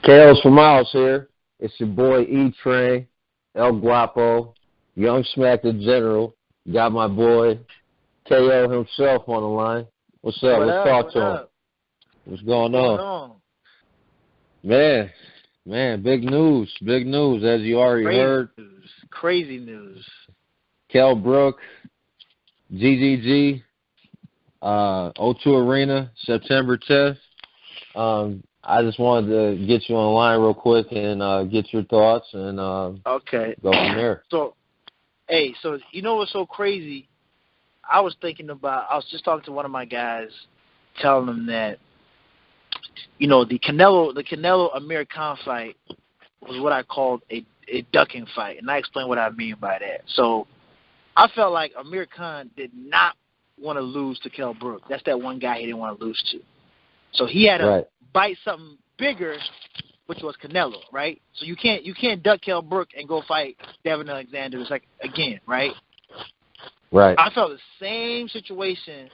KO4Miles here. It's your boy Etrain, El Guapo, Young Smack the General. Got my boy KO himself on the line. What's up? Let's talk to him. What's going on? Man, big news, as you already heard. Crazy news. KELL BROOK, GGG, O2 Arena, September 10th. I just wanted to get you on the line real quick and get your thoughts and okay, go from there. So you know what's so crazy? I was just talking to one of my guys, telling him that, you know, the Canelo Amir Khan fight was what I called a ducking fight, and I explained what I mean by that. So I felt like Amir Khan did not want to lose to KELL BROOK. That's that one guy he didn't want to lose to. So he had to bite something bigger, which was Canelo, right? So you can't duck KELL BROOK and go fight Devin Alexander. It's like, again, right? Right. I felt the same situation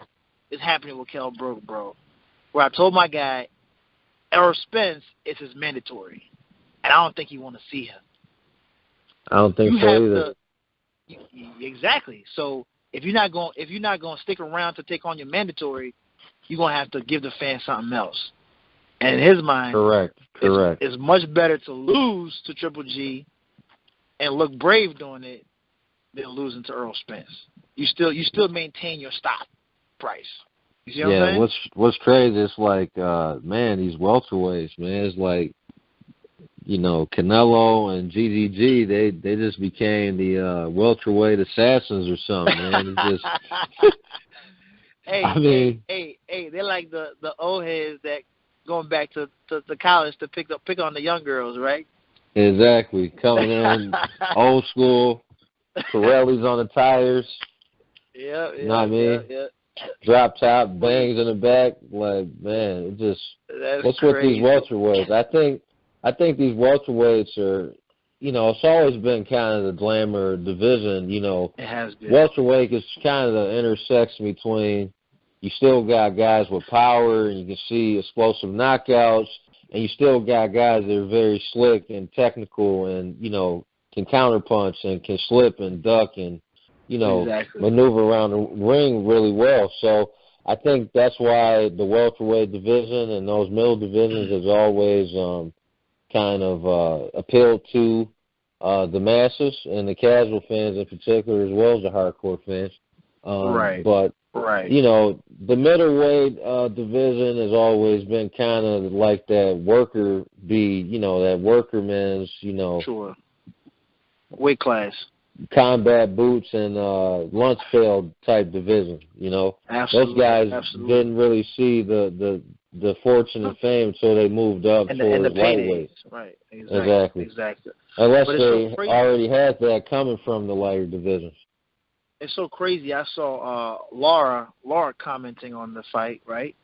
is happening with KELL BROOK, bro. Where I told my guy, Errol Spence is his mandatory, and I don't think he want to see him. I don't think so either. Exactly. So if you're not going to stick around to take on your mandatory, you're going to have to give the fans something else. And in his mind, correct. It's much better to lose to Triple G and look brave doing it than losing to Errol Spence. You still maintain your stock price. You see what I'm saying? What's crazy is like, man, these welterweights, man, it's like, you know, Canelo and GGG, they just became the welterweight assassins or something, man. It's just they're like the old heads that going back to college to pick on the young girls, right? Exactly. Coming in old school, Pirellis on the tires. Yeah. You know what I mean? Yeah. Drop top, bangs in the back. Like, man, it just what's with these welterweights? I think these welterweights are, you know, it's always been kind of the glamour division. You know, it has been. Welterweight is kind of the intersection between. You still got guys with power, and you can see explosive knockouts, and you still got guys that are very slick and technical, and you know can counterpunch and can slip and duck and you know maneuver around the ring really well. So I think that's why the welterweight division and those middle divisions has always kind of appealed to the masses and the casual fans in particular, as well as the hardcore fans. But you know, the middleweight division has always been kind of like that worker that workerman's, you know, weight class, combat boots and lunch pail type division. You know, those guys didn't really see the fortune and fame until they moved up towards lightweight. Right. Exactly. Unless they already had that coming from the lighter divisions. It's so crazy. I saw Laura commenting on the fight, right?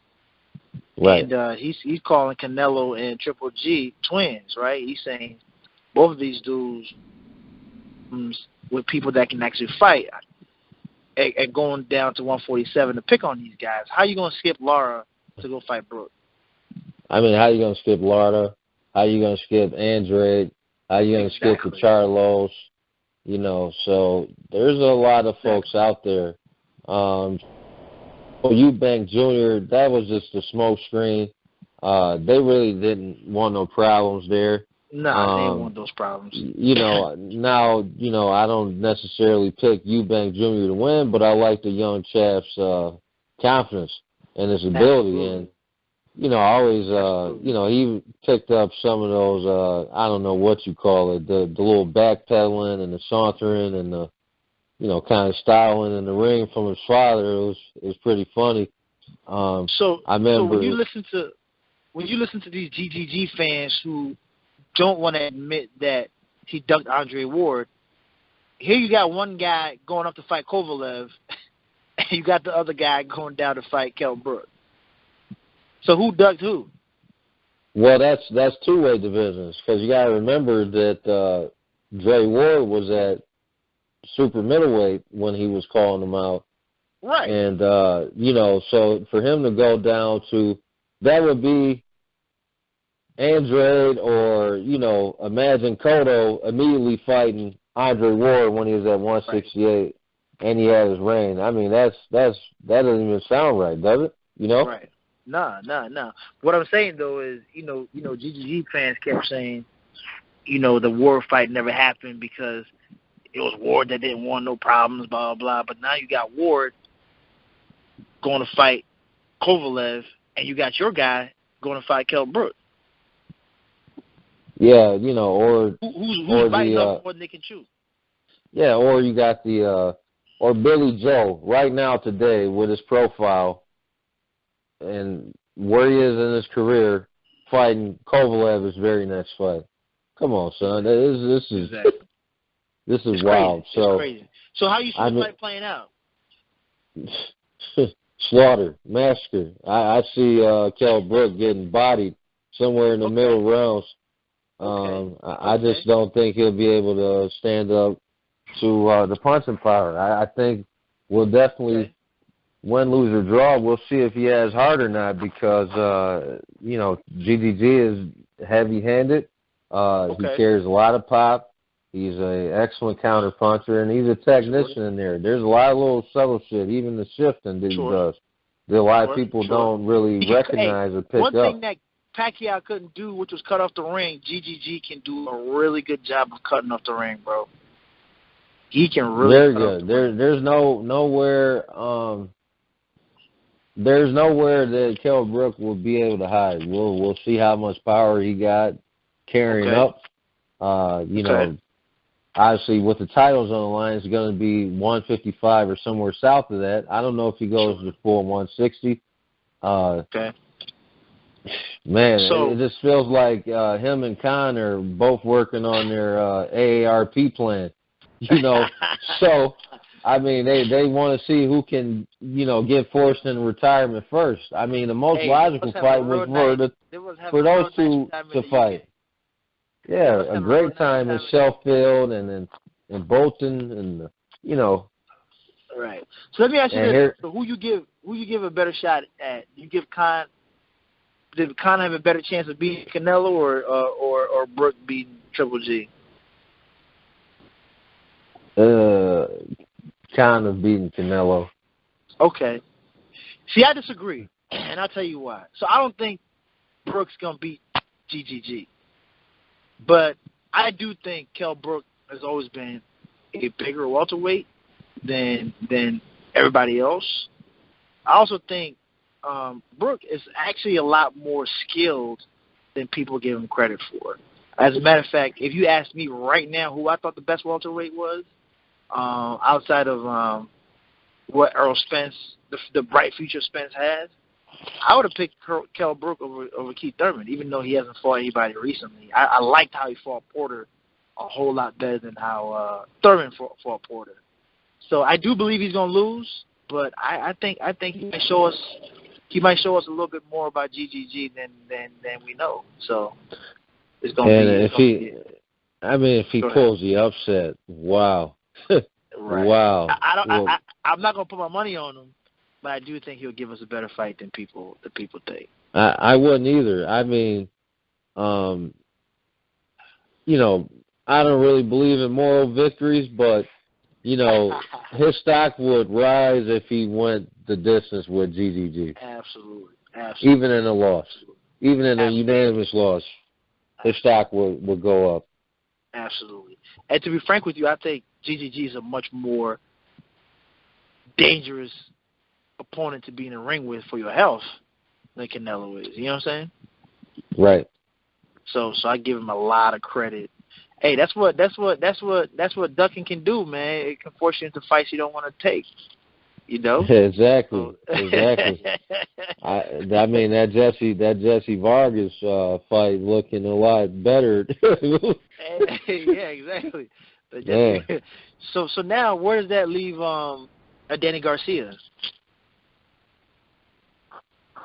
Right. And he's calling Canelo and Triple G twins, right? He's saying both of these dudes with people that can actually fight and going down to 147 to pick on these guys. How you gonna skip Laura to go fight Brooke? I mean, how you gonna skip Laura? How you gonna skip Andrade? How you gonna skip the Charlos? You know, so there's a lot of folks out there. Eubank Jr., that was just a smoke screen. They really didn't want no problems there. No, they didn't want those problems. You know, now, you know, I don't necessarily pick Eubank Jr. to win, but I like the young chap's confidence and his ability. And, you know, I always, you know, he picked up some of those, I don't know what you call it, the little backpedaling and the sauntering and the, you know, kind of styling in the ring from his father. It was pretty funny. So I remember. So when you listen to these GGG fans who don't want to admit that he ducked Andre Ward, here you got one guy going up to fight Kovalev, and you got the other guy going down to fight KELL BROOK. So who ducked who? Well, that's two-way divisions, because you got to remember that Dre Ward was at super middleweight when he was calling them out. Right. And, you know, so for him to go down to, that would be Andrade or, imagine Cotto immediately fighting Andre Ward when he was at 168 and he had his reign. I mean, that doesn't even sound right, does it? Right. Nah. What I'm saying, though, is, GGG fans kept saying, the Ward fight never happened because it was Ward that didn't want no problems, blah, blah, blah. But now you got Ward going to fight Kovalev, and you got your guy going to fight KELL BROOK. Yeah, or who's biting off more than they can chew. Yeah, or you got or Billy Joe right now today with his profile and where he is in his career fighting Kovalev his very next fight. Come on, son, this is it's wild. Crazy. It's crazy. So how you see the fight playing out? Slaughter, massacre. I see KELL BROOK getting bodied somewhere in the middle rounds. I just don't think he'll be able to stand up to the punching power. I think we'll definitely win, lose, or draw. We'll see if he has heart or not because, GGG is heavy-handed. He carries a lot of pop. He's an excellent counter puncher, and he's a technician in there. There's a lot of little subtle shit, even the shifting that he does, that a lot of people don't really recognize or pick up. One thing that Pacquiao couldn't do, which was cut off the ring, GGG can do a really good job of cutting off the ring, bro. He can really very good. There's nowhere that KELL BROOK will be able to hide. We'll see how much power he got carrying up. Obviously, with the titles on the line, it's going to be 155 or somewhere south of that. I don't know if he goes to full 160. Man, it just feels like him and Khan are both working on their AARP plan. So, I mean, they want to see who can, get forced into retirement first. I mean, the most logical fight was for those two to fight. Yeah, a great time in Sheffield and in Bolton and Right. So let me ask you this: so who you give a better shot at? You give Khan. Did Khan have a better chance of beating Canelo or Brook beating Triple G? Khan of beating Canelo. Okay. See, I disagree, and I'll tell you why. So I don't think Brook's gonna beat GGG. But I do think KELL BROOK has always been a bigger welterweight than everybody else. I also think Brook is actually a lot more skilled than people give him credit for. As a matter of fact, if you ask me right now who I thought the best welterweight was, outside of what Errol Spence, the bright future Spence has, I would have picked KELL BROOK over Keith Thurman, even though he hasn't fought anybody recently. I liked how he fought Porter a whole lot better than how Thurman fought Porter. So I do believe he's going to lose, but I think he might show us a little bit more about GGG than we know. So it's going to be. If he pulls the upset, wow, wow. I'm not going to put my money on him. But I do think he'll give us a better fight than people think. I wouldn't either. I mean, I don't really believe in moral victories, but, his stock would rise if he went the distance with GGG. Absolutely. Even in a loss. Even in a unanimous loss, his stock would go up. Absolutely. And to be frank with you, I think GGG is a much more dangerous opponent to be in the ring with for your health than Canelo is. You know what I'm saying? Right. So I give him a lot of credit. Hey, that's what ducking can do, man. It can force you into fights you don't want to take. Exactly. I mean that Jesse Vargas fight looking a lot better. Yeah, exactly. So now where does that leave Danny Garcia?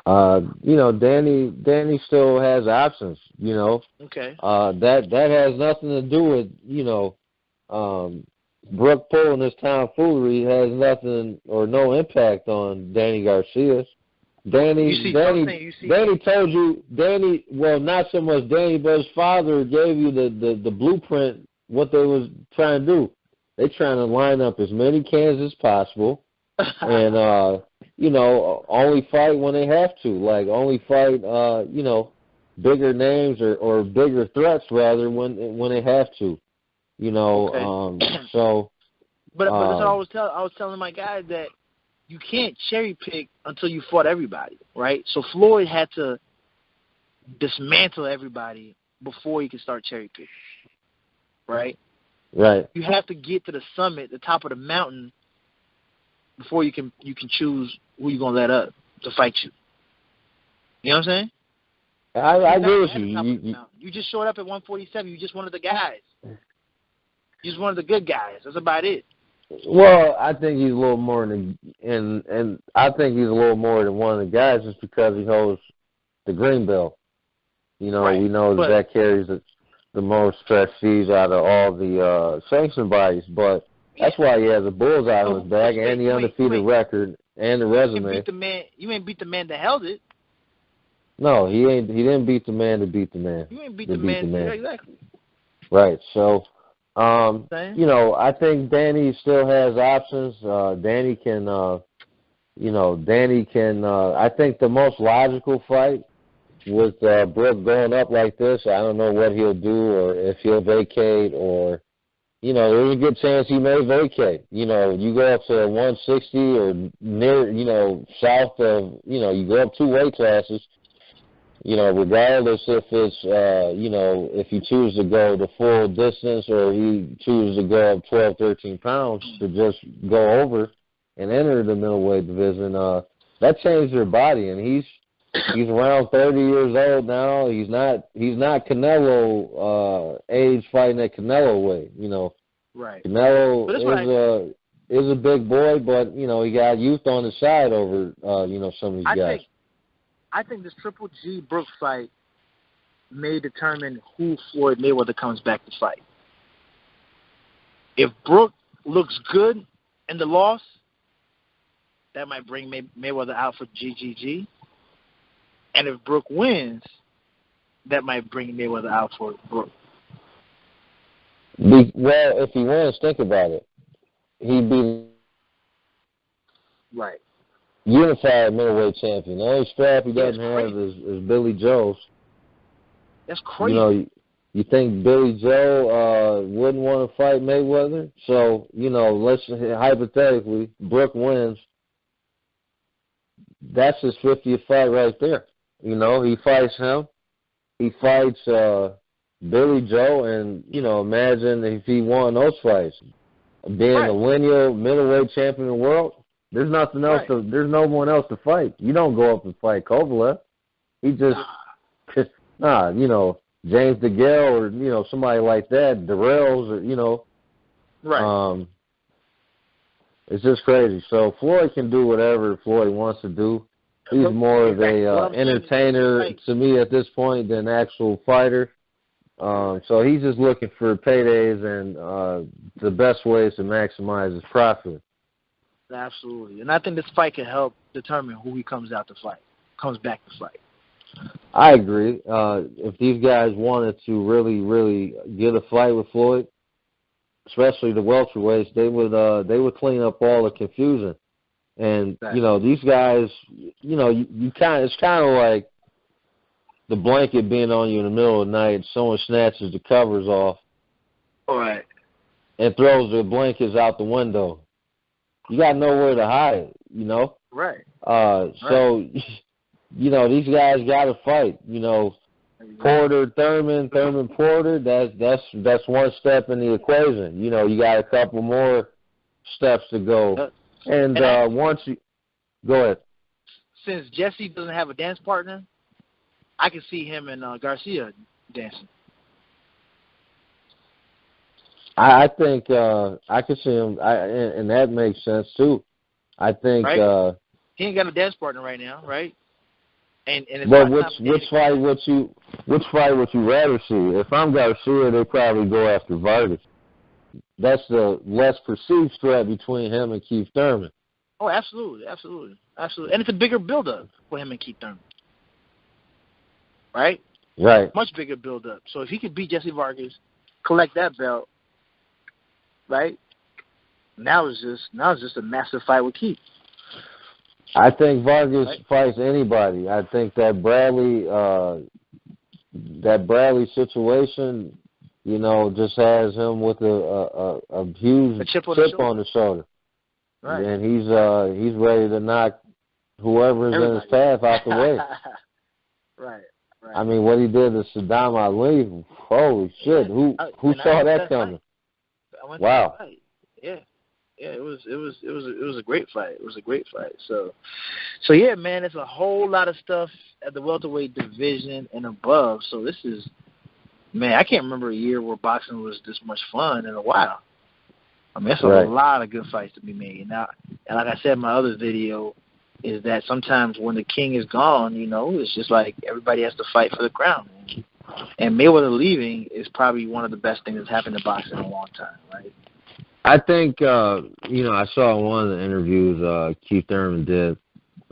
Danny still has options, Okay. That has nothing to do with, Brook pulling this tomfoolery has nothing or no impact on Danny Garcia. Danny told you, well, not so much Danny, but his father gave you the blueprint, what they was trying to do. They trying to line up as many cans as possible and, you know, only fight when they have to. Like, only fight, you know, bigger names or bigger threats, rather, when they have to. You know, okay. so... But that's what I was telling my guys, that you can't cherry pick until you fought everybody, right? So Floyd had to dismantle everybody before he could start cherry picking, right? Right. You have to get to the summit, the top of the mountain, before you can choose who you're gonna let up to fight you. You know what I'm saying? I agree with you. You just showed up at 147. You just one of the guys. You just one of the good guys. That's about it. Well, I think he's a little more than, and I think he's a little more than one of the guys just because he holds the green belt. You know, right. We know that carries the most prestige out of all the sanction bodies, but that's why he has a bullseye on his back and the undefeated record and the resume. You ain't beat the man that held it. No, he didn't beat the man to beat the man. You ain't beat the man. Yeah, exactly. Right. So. You know, I think Danny still has options. Danny can, I think the most logical fight with Brook going up like this, I don't know what he'll do or if he'll vacate or, you know, there's a good chance he may vacate. You know, you go up to 160 or near, you know, south of, you know, you go up 2 weight classes. You know, regardless if it's, you know, if you choose to go the full distance or you choose to go up 12, 13 pounds to just go over and enter the middleweight division, that changed your body. And he's around 30 years old now. He's not Canelo age fighting at Canelo weight, you know. Right. Canelo is a big boy, but, you know, he got youth on his side over, you know, some of these guys. I think this Triple G Brook fight may determine who Floyd Mayweather comes back to fight. If Brook looks good in the loss, that might bring Mayweather out for GGG. And if Brook wins, that might bring Mayweather out for Brook. Well, if he wins, think about it. He'd be right. Unified middleweight champion. The only strap he doesn't have is Billy Joe's. That's crazy. You know, you think Billy Joe wouldn't want to fight Mayweather? So, you know, let's hypothetically, Brook wins. That's his 50th fight right there. You know, he fights him. He fights Billy Joe, and, you know, imagine if he won those fights. Being a lineal middleweight champion of the world. There's nothing else there's no one else to fight. You don't go up and fight Kovalev. He just, you know, James DeGale or, you know, somebody like that, Darrell's or, you know. Right. It's just crazy. So Floyd can do whatever Floyd wants to do. He's more of a entertainer to me at this point than an actual fighter. So he's just looking for paydays and the best ways to maximize his profit. Absolutely. And I think this fight can help determine who he comes back to fight. I agree. If these guys wanted to really, really get a fight with Floyd, especially the welterweights, they would clean up all the confusion. And, you know, these guys, you know, it's kind of like the blanket being on you in the middle of the night, someone snatches the covers off. All right. And throws the blankets out the window. You got nowhere to hide, you know? Right. So, you know, these guys got to fight. You know, Porter, Thurman, Porter, that's one step in the equation. You know, you got a couple more steps to go. And once you – go ahead. Since Jesse doesn't have a dance partner, I can see him and Garcia dancing. I think I can see him, and that makes sense too. I think he ain't got a dance partner right now, right? And but which fight would you rather see? If I'm Garcia, they probably go after Vargas. That's the less perceived threat between him and Keith Thurman. Oh, absolutely. Absolutely. And it's a bigger build-up for him and Keith Thurman. Right? Right. Much bigger build-up. So if he could beat Jesse Vargas, collect that belt, right? Now it's just a massive fight with Keith. I think Vargas fights anybody. I think that Bradley situation, just has him with a huge chip on the shoulder. Right. And he's ready to knock whoever's in his path out the way. Right. I mean, what he did to Saddam Ali, holy shit! Who saw that coming? Wow. Yeah, it was a great fight. It was a great fight. So yeah, man, it's a whole lot of stuff at the welterweight division and above. So this is, man, I can't remember a year where boxing was this much fun in a while. I mean, that's a lot of good fights to be made. And like I said in my other video, is that sometimes when the king is gone, it's just like everybody has to fight for the crown. And Mayweather leaving is probably one of the best things that's happened to boxing in a long time, right? I think, I saw in one of the interviews Keith Thurman did,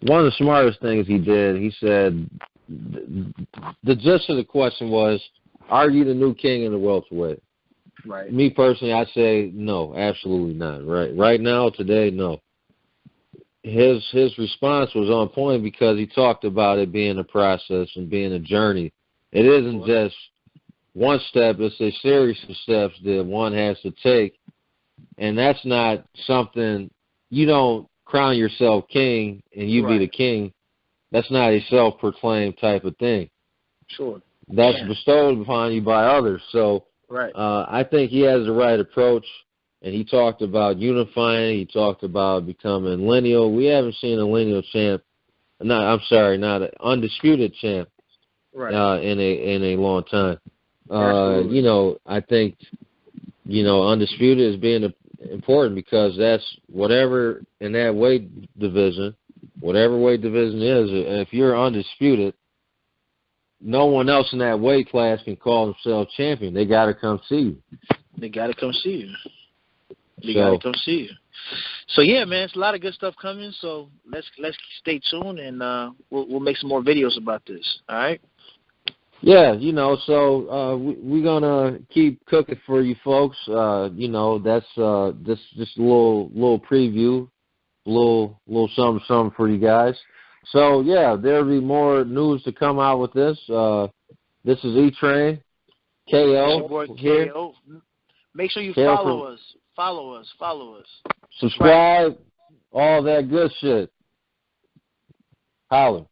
one of the smartest things he did, he said, the gist of the question was, are you the new king in the welterweight? Right. Me personally, I say no, absolutely not. Right now, today, no. His response was on point because he talked about it being a process and being a journey. It isn't just one step, it's a series of steps that one has to take. And that's not something, you don't crown yourself king and you be the king. That's not a self-proclaimed type of thing. Sure. That's bestowed upon you by others. So I think he has the right approach. And he talked about unifying. He talked about becoming lineal. We haven't seen a lineal champ. Not an undisputed champ in a long time. I think, undisputed is being important because that's whatever in that weight division, whatever weight division is, if you're undisputed, no one else in that weight class can call themselves champion. They got to come see you. They got to come see you. So yeah, man, it's a lot of good stuff coming. So let's stay tuned, and we'll make some more videos about this. All right. Yeah, so we're gonna keep cooking for you folks. That's just a little preview, little something for you guys. So yeah, there'll be more news to come out with this. This is Etrain, KO here. KO. Make sure you follow us. Subscribe, all that good shit. Holla.